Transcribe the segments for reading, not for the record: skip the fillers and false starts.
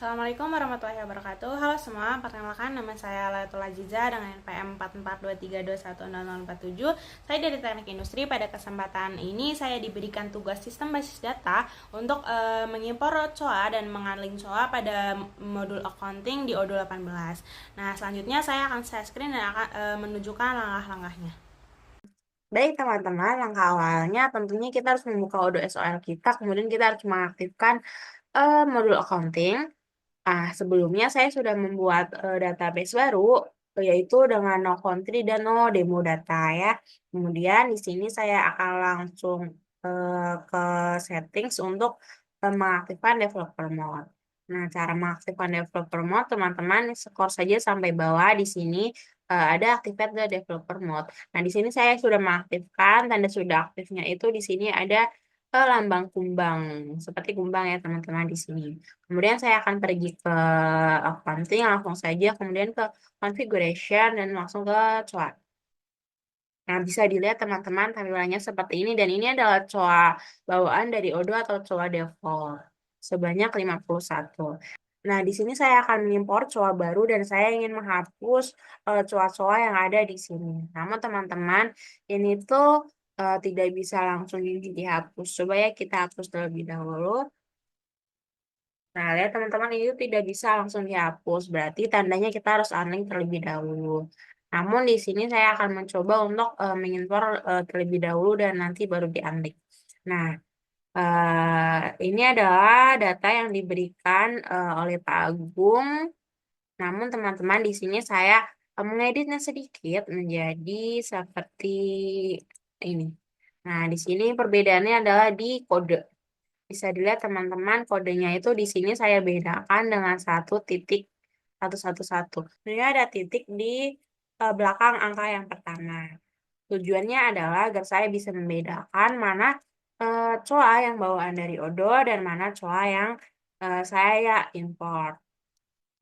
Assalamualaikum warahmatullahi wabarakatuh. Halo semua, perkenalkan nama saya Layatul Aziza dengan NPM 4423210047. Saya dari Teknik Industri. Pada kesempatan ini saya diberikan tugas sistem basis data untuk mengimpor COA dan mengunling COA pada modul accounting di ODO 18. Nah, selanjutnya saya akan share screen dan akan menunjukkan langkah-langkahnya. Baik teman-teman, langkah awalnya tentunya kita harus membuka Odoo SOL kita, kemudian kita harus mengaktifkan modul accounting. Sebelumnya saya sudah membuat database baru, yaitu dengan no country dan no demo data ya. Kemudian di sini saya akan langsung ke settings untuk mengaktifkan developer mode. Nah, cara mengaktifkan developer mode, teman-teman scroll saja sampai bawah di sini ada activate the developer mode. Nah, di sini saya sudah mengaktifkan, tanda sudah aktifnya itu di sini ada lambang kumbang, seperti kumbang ya teman-teman di sini. Kemudian saya akan pergi ke accounting langsung saja, kemudian ke configuration dan langsung ke COA. Nah, bisa dilihat teman-teman tampilannya seperti ini dan ini adalah COA bawaan dari Odoo atau COA default sebanyak 51. Nah, di sini saya akan mengimpor COA baru dan saya ingin menghapus COA-COA yang ada di sini. Namun teman-teman, ini tuh tidak bisa langsung dihapus. Coba ya kita hapus terlebih dahulu. Nah, lihat teman-teman ini tuh tidak bisa langsung dihapus. Berarti tandanya kita harus unlink terlebih dahulu. Namun di sini saya akan mencoba untuk mengimpor terlebih dahulu dan nanti baru di-unlink. Nah, ini adalah data yang diberikan oleh Pak Agung. Namun teman-teman di sini saya mengeditnya sedikit menjadi seperti ini. Nah, di sini perbedaannya adalah di kode. Bisa dilihat teman-teman kodenya itu di sini saya bedakan dengan 1.111. Ini ada titik di belakang angka yang pertama. Tujuannya adalah agar saya bisa membedakan mana COA yang bawaan dari Odoo dan mana COA yang saya import.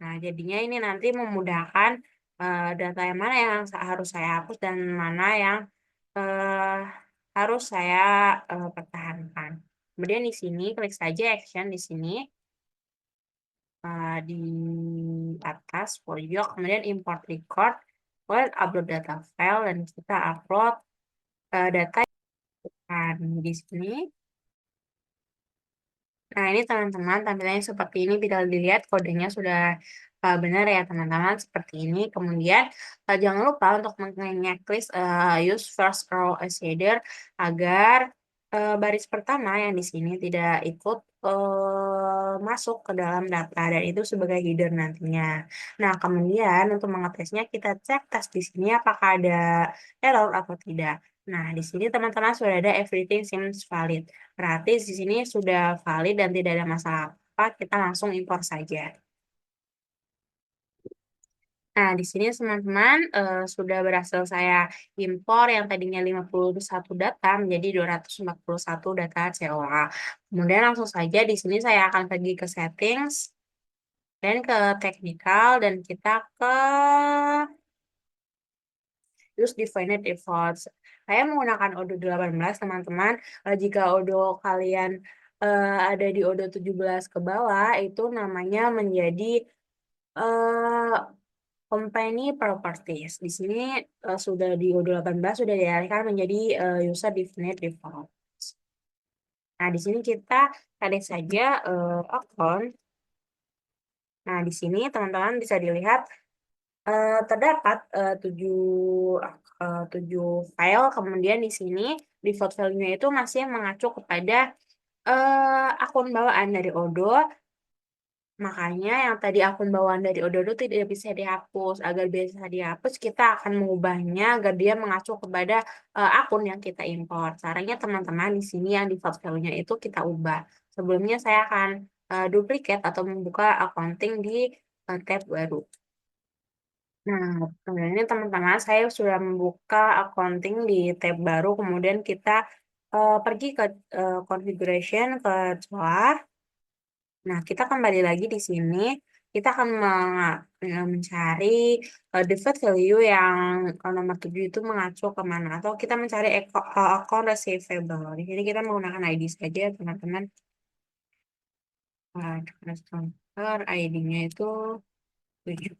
Nah, jadinya ini nanti memudahkan data yang mana yang harus saya hapus dan mana yang eh, harus saya pertahankan. Kemudian di sini klik saja action di sini di atas pojok, kemudian import record, kemudian upload data file dan kita upload data yang di sini. Nah, ini teman-teman tampilannya seperti ini. Bila dilihat kodenya sudah benar ya teman-teman seperti ini. Kemudian jangan lupa untuk mengeklik use first row as header agar baris pertama yang di sini tidak ikut masuk ke dalam data dan itu sebagai header nantinya. Nah, kemudian untuk mengetesnya kita cek tes di sini apakah ada error atau tidak. Nah, di sini teman-teman sudah ada everything seems valid. Berarti di sini sudah valid dan tidak ada masalah apa, kita langsung impor saja. Nah, di sini teman-teman sudah berhasil saya impor yang tadinya 51 data menjadi 241 data COA. Kemudian langsung saja di sini saya akan pergi ke settings dan ke technical dan kita ke use defined defaults. Saya menggunakan Odoo 18, teman-teman. Jika Odoo kalian ada di Odoo 17 ke bawah, itu namanya menjadi eh, company properties. Di sini sudah di Odoo 18 sudah dialihkan menjadi user defined default. Nah, di sini kita ada saja account. Nah, di sini teman-teman bisa dilihat terdapat tujuh file, kemudian di sini default value-nya itu masih mengacu kepada akun bawaan dari Odoo, makanya yang tadi akun bawaan dari Odoo itu tidak bisa dihapus. Agar bisa dihapus, kita akan mengubahnya agar dia mengacu kepada akun yang kita import. Caranya teman-teman di sini yang default value-nya itu kita ubah. Sebelumnya saya akan duplicate atau membuka accounting di tab baru. Nah, ini teman-teman, saya sudah membuka accounting di tab baru, kemudian kita pergi ke configuration, ke COA. Nah, kita kembali lagi di sini, kita akan mencari default value yang nomor 7 itu mengacu kemana, atau kita mencari account receivable. Di sini kita menggunakan ID saja, teman-teman. transfer ID-nya itu 7.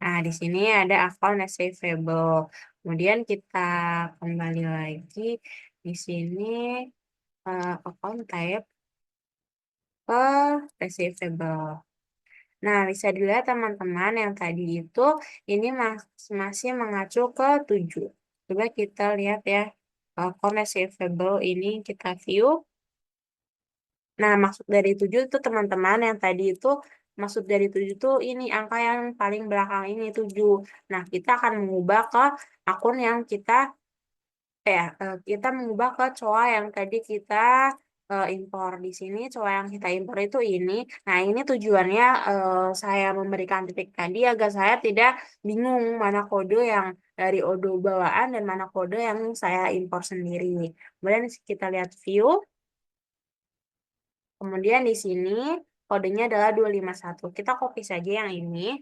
Nah, di sini ada account receivable. Kemudian kita kembali lagi di sini account type ke receivable. Nah, bisa dilihat teman-teman yang tadi itu ini masih mengacu ke 7. Coba kita lihat ya. Account receivable ini kita view. Nah, maksud dari 7 itu teman-teman yang tadi itu maksud dari 7 itu ini angka yang paling belakang ini 7. Nah, kita akan mengubah ke akun yang kita mengubah ke COA yang tadi kita impor di sini. COA yang kita impor itu ini. Nah, ini tujuannya saya memberikan titik tadi agar saya tidak bingung mana kode yang dari Odoo bawaan dan mana kode yang saya impor sendiri. Kemudian kita lihat view. Kemudian di sini kodenya adalah 251. Kita copy saja yang ini.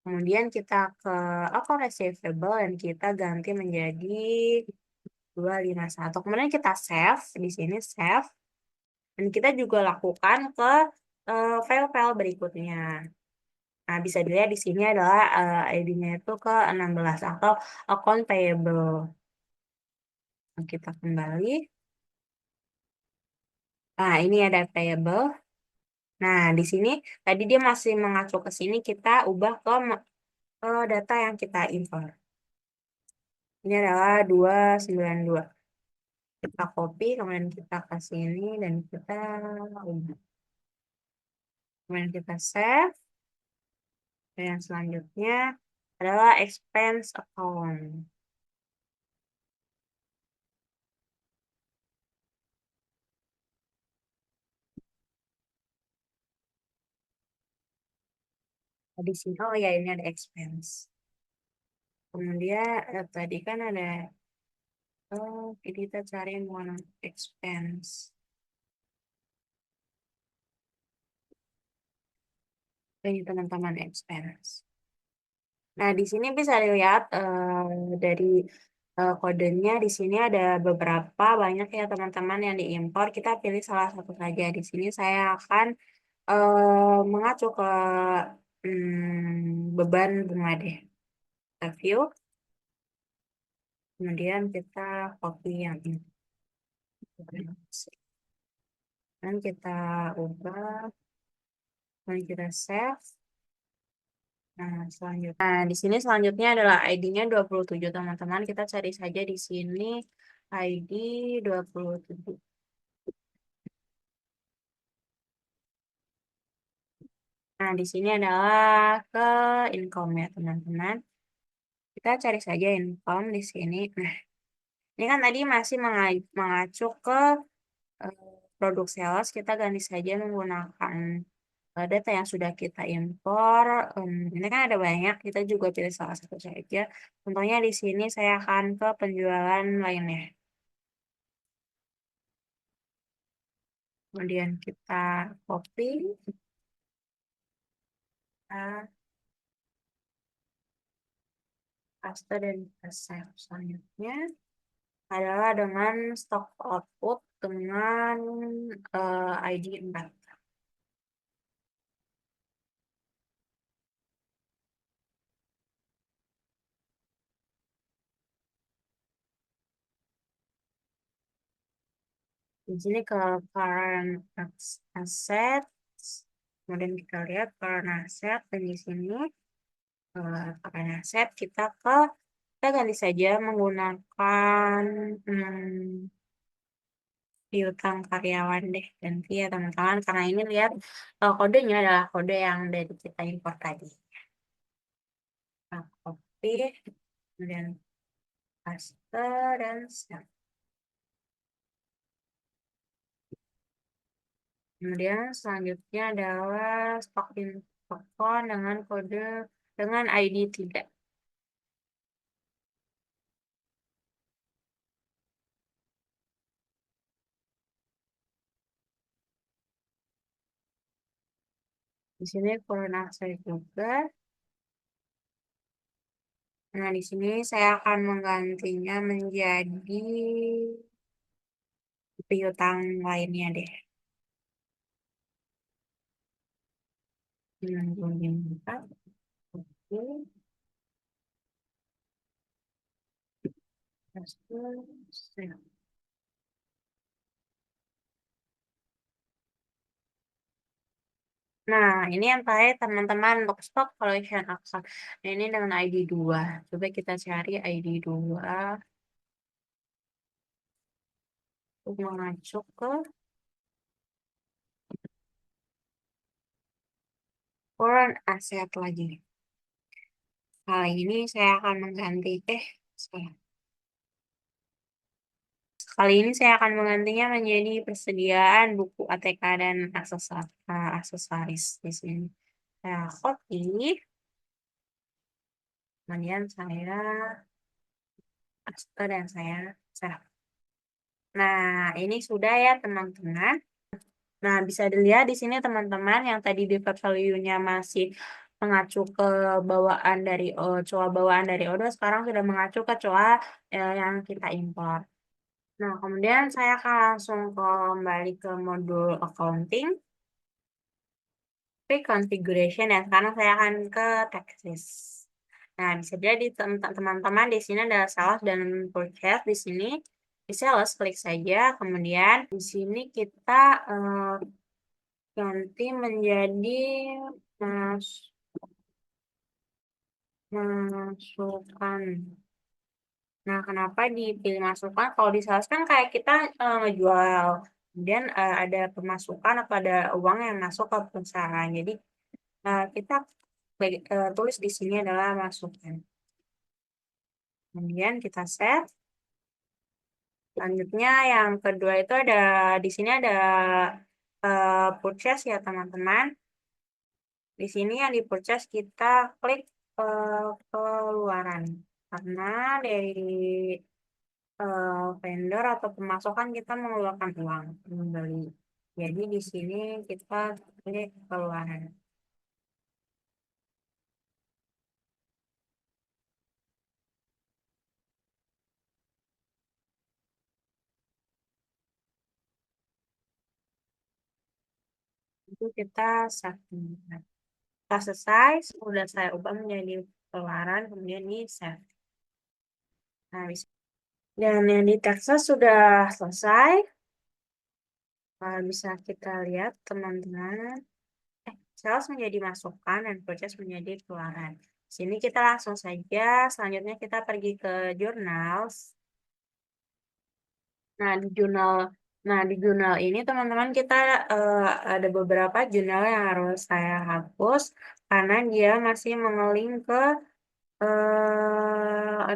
Kemudian kita ke account receivable dan kita ganti menjadi 251. Kemudian kita save, di sini save. Dan kita juga lakukan ke file-file berikutnya. Nah, bisa dilihat di sini adalah ID-nya itu ke 16 atau account payable. Nah, kita kembali. Nah, ini ada payable. Nah, di sini tadi dia masih mengacu ke sini, kita ubah ke data yang kita import. Ini adalah 292. Kita copy, kemudian kita ke sini dan kita ubah. Kemudian kita save. Dan yang selanjutnya adalah expense account. Di sini, oh ya ini ada expense. Kemudian tadi kan ada, kita cari one expense. Ini teman-teman expense. Nah, di sini bisa dilihat dari kodenya di sini ada beberapa banyak ya teman-teman yang diimpor. Kita pilih salah satu saja. Di sini saya akan mengacu ke beban bunga deh. Kita view, kemudian kita copy yang ini. Dan kita ubah, dan kita save. Nah, selanjutnya. Nah, di sini selanjutnya adalah ID-nya 27, teman-teman. Kita cari saja di sini ID 27. Nah, di sini adalah ke income ya, teman-teman. Kita cari saja income di sini. Nah, ini kan tadi masih mengacu ke eh, produk sales. Kita ganti saja menggunakan data yang sudah kita impor. Ini kan ada banyak, kita juga pilih salah satu saja. Contohnya di sini saya akan ke penjualan lainnya. Kemudian kita copy, kita paste dan kita save. Selanjutnya adalah dengan stock output dengan ID 4. Di sini ke current assets, kemudian kita lihat current asset, dan di sini current asset kita ganti saja menggunakan piutang karyawan deh, ganti ya teman-teman, karena ini lihat kodenya adalah kode yang dari kita import tadi. Nah, copy, kemudian paste dan save. Kemudian selanjutnya adalah stock info dengan kode dengan ID 3. Di sini current asset juga. Nah, di sini saya akan menggantinya menjadi piutang lainnya deh. 64. Oke. Terus, nah, ini yang terakhir teman-teman untuk stock collection action. Nah, ini dengan ID 2. Coba kita cari ID 2 untuk mengacu ke current asset lagi. Kali ini saya akan mengganti, salah. Kali ini saya akan menggantinya menjadi persediaan buku ATK dan aksesoris di sini. Saya copy, kemudian saya paste dan saya save. Nah, ini sudah ya teman-teman. Nah, bisa dilihat di sini teman-teman yang tadi default value-nya masih mengacu ke bawaan dari COA bawaan dari Odo, sekarang sudah mengacu ke COA yang kita import. Nah, kemudian saya akan langsung kembali ke modul accounting, configuration, dan sekarang saya akan ke taxes. Nah, bisa jadi teman-teman di sini ada sales dan purchase di sini. Di sales klik saja, kemudian di sini kita ganti menjadi mas masukan. Nah, kenapa dipilih masukan? Kalau di sales kan kayak kita ngejual, kemudian ada pemasukan atau ada uang yang masuk ke perusahaan. Jadi kita tulis di sini adalah masukan. Kemudian kita save. Selanjutnya yang kedua itu ada di sini ada purchase ya teman-teman. Di sini yang di purchase kita klik keluaran karena dari vendor atau pemasukan kita mengeluarkan uang membeli. Jadi di sini kita klik keluaran. Itu kita save. Setelah selesai, sudah saya ubah menjadi keluaran, kemudian di save. Nah, bisa. Dan yang di Texas sudah selesai. Bisa kita lihat teman-teman. Sales menjadi masukan dan purchase menjadi keluaran. Sini kita langsung saja. Selanjutnya kita pergi ke journals. Nah, di jurnal ini teman-teman kita ada beberapa jurnal yang harus saya hapus karena dia masih mengeling ke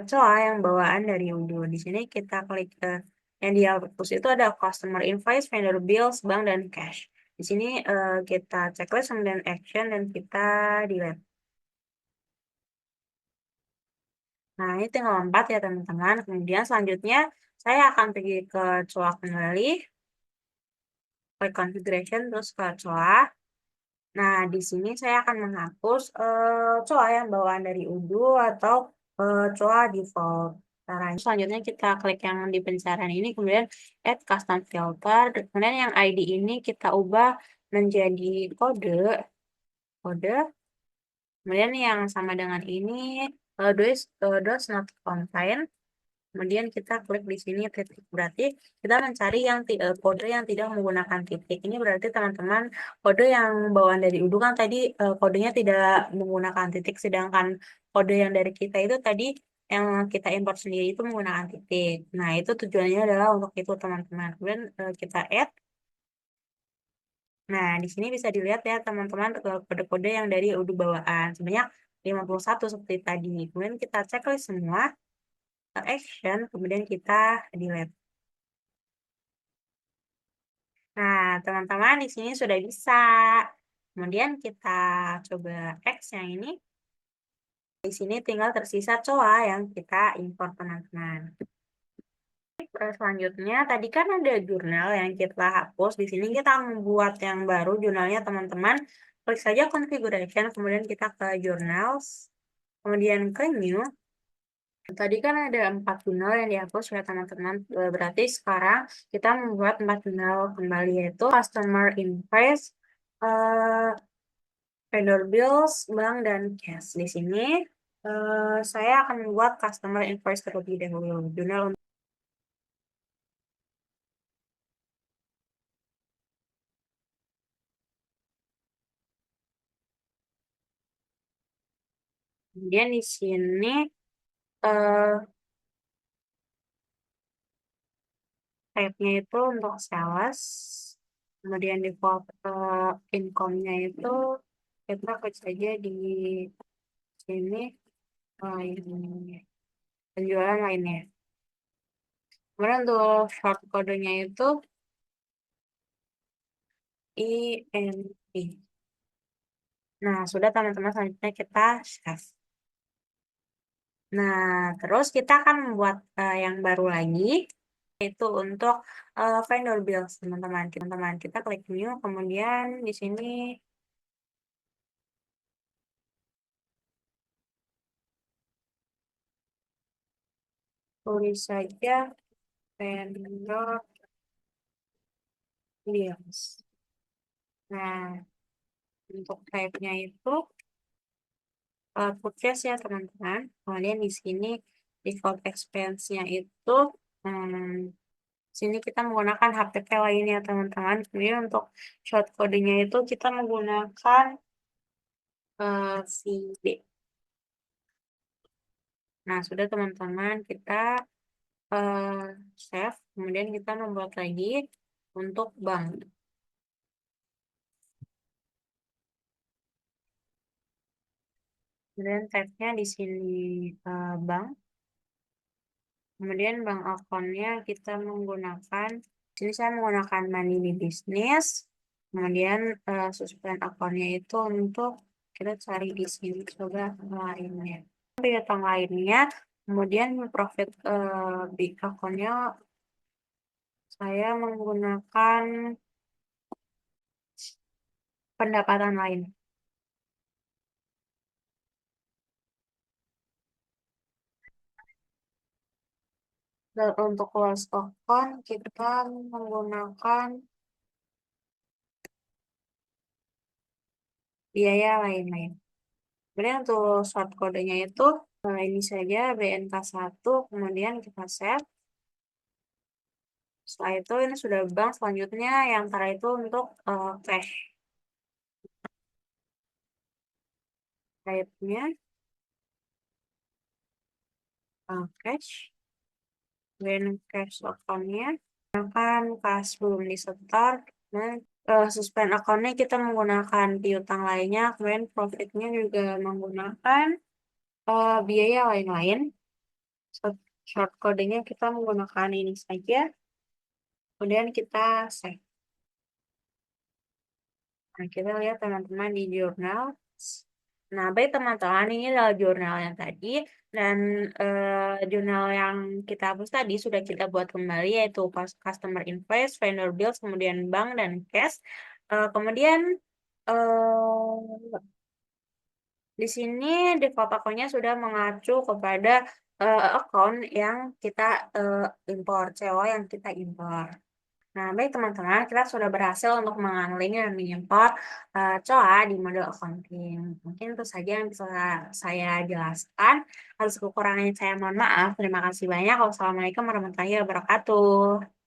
COA yang bawaan dari UDO. Di sini kita klik yang dihapus itu ada customer invoice, vendor bills, bank, dan cash. Di sini kita checklist kemudian action dan kita delete. Nah, ini tinggal 4 ya teman-teman. Kemudian selanjutnya saya akan pergi ke COA kembali, klik configuration, terus ke COA. Nah, di sini saya akan menghapus COA yang bawaan dari UDO atau COA default. Caranya selanjutnya kita klik yang di pencarian ini, kemudian add custom filter, kemudian yang ID ini kita ubah menjadi kode, kemudian yang sama dengan ini, does not contain. Kemudian kita klik di sini titik. Berarti kita mencari yang kode yang tidak menggunakan titik. Ini berarti teman-teman kode yang bawaan dari Udu kan tadi kodenya tidak menggunakan titik. Sedangkan kode yang dari kita itu tadi yang kita import sendiri itu menggunakan titik. Nah itu tujuannya adalah untuk itu teman-teman. Kemudian kita add. Nah di sini bisa dilihat ya teman-teman kode-kode yang dari Udu bawaan. Sebanyak 51 seperti tadi. Kemudian kita checklist semua. Action, kemudian kita delete. Nah, teman-teman di sini sudah bisa. Kemudian kita coba X yang ini. Di sini tinggal tersisa COA yang kita import teman-teman. Selanjutnya, tadi kan ada jurnal yang kita hapus. Di sini kita membuat yang baru jurnalnya teman-teman. Klik saja configuration, kemudian kita ke journals, kemudian ke new. Tadi kan ada 4 jurnal yang dihapus ya teman-teman. Berarti sekarang kita membuat 4 jurnal kembali, yaitu Customer Invoice, eh, vendor bills, bank, dan cash. Di sini saya akan membuat Customer Invoice terlebih dahulu. Jurnal kemudian di sini eh, type-nya itu untuk sales, kemudian default income-nya itu kita klik saja di sini ini penjualan lainnya. Kemudian untuk short kodenya itu INI. Nah, sudah teman-teman, selanjutnya kita save. Nah, terus kita akan membuat yang baru lagi, yaitu untuk vendor bills, teman-teman. Kita klik new, kemudian di sini tulis saja vendor bills. Nah, untuk type-nya itu purchase ya teman-teman. Kemudian di sini default expense-nya itu hmm, sini kita menggunakan HTTP lainnya teman-teman. Kemudian untuk short code-nya itu kita menggunakan VB. Nah, sudah teman-teman, kita eh, save. Kemudian kita membuat lagi untuk bank. Kemudian tab-nya di sini bank. Kemudian bank account-nya kita menggunakan, sini saya menggunakan Mandiri Business. Kemudian suspend account-nya itu untuk kita cari di sini coba lainnya. Piutang lainnya, kemudian profit big account-nya saya menggunakan pendapatan lain. Dan untuk loss account kita menggunakan biaya lain-lain. Kemudian untuk short kodenya itu ini saja BNK1, kemudian kita save. Setelah itu ini sudah bank, selanjutnya yang terakhir itu untuk cash. Type-nya cash. Kemudian cash account-nya akan pas belum disetor. Nah, suspend account-nya kita menggunakan piutang lainnya. Kemudian profit-nya juga menggunakan biaya lain-lain. Short codenya kita menggunakan ini saja. Kemudian kita save. Nah, kita lihat teman-teman di jurnal. Nah, baik teman-teman, ini adalah jurnal yang tadi. Dan jurnal yang kita hapus tadi sudah kita buat kembali, yaitu customer invoice, vendor bills, kemudian bank, dan cash. Kemudian di sini default akunnya sudah mengacu kepada account yang kita impor, CO yang kita impor. Nah, baik teman-teman, kita sudah berhasil untuk menganalisa dan mengimpor COA di modul accounting. Mungkin itu saja yang bisa saya jelaskan. Atas kekurangannya saya mohon maaf. Terima kasih banyak. Wassalamualaikum warahmatullahi wabarakatuh.